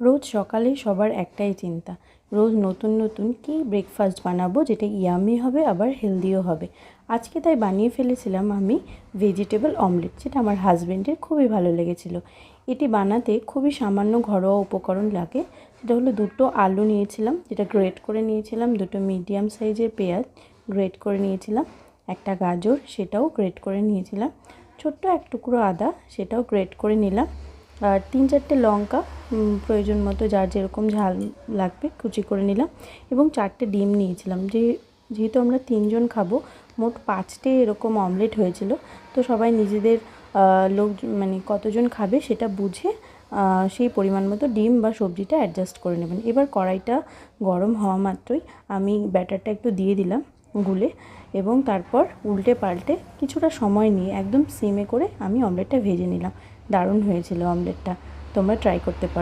রোজ সকালে সবার একটাই চিন্তা, রোজ নতুন নতুন কী ব্রেকফাস্ট বানাবো যেটা ইয়ামি হবে আবার হেলদিও হবে। আজকে তাই বানিয়ে ফেলেছিলাম আমি ভেজিটেবল অমলেট, যেটা আমার হাজব্যান্ডের খুবই ভালো লেগেছিল। এটি বানাতে খুবই সামান্য ঘরোয়া উপকরণ লাগে, সেটা হলো দুটো আলু নিয়েছিলাম যেটা গ্রেট করে নিয়েছিলাম, দুটো মিডিয়াম সাইজের পেঁয়াজ গ্রেট করে নিয়েছিলাম, একটা গাজর সেটাও গ্রেট করে নিয়েছিলাম, ছোট্ট এক টুকরো আদা সেটাও গ্রেট করে নিলাম, আর 3-4টে লঙ্কা প্রয়োজন মতো যার যেরকম ঝাল লাগবে কুচি করে নিলাম, এবং 4টে ডিম নিয়েছিলাম। যেহেতু আমরা 3জন খাবো, মোট 5টে এরকম অমলেট হয়েছিল। তো সবাই নিজেদের লোক মানে কতজন খাবে সেটা বুঝে সেই পরিমাণ মতো ডিম বা সবজিটা অ্যাডজাস্ট করে নেবেন। এবার কড়াইটা গরম হওয়া মাত্রই আমি ব্যাটারটা একটু দিয়ে দিলাম গুলে, এবং তারপর উল্টে পাল্টে কিছুটা সময় নিয়ে একদম সিমে করে আমি অমলেটটা ভেজে নিলাম। দারুণ হয়েছিল অমলেটটা, তোমরা ট্রাই করতে পারো।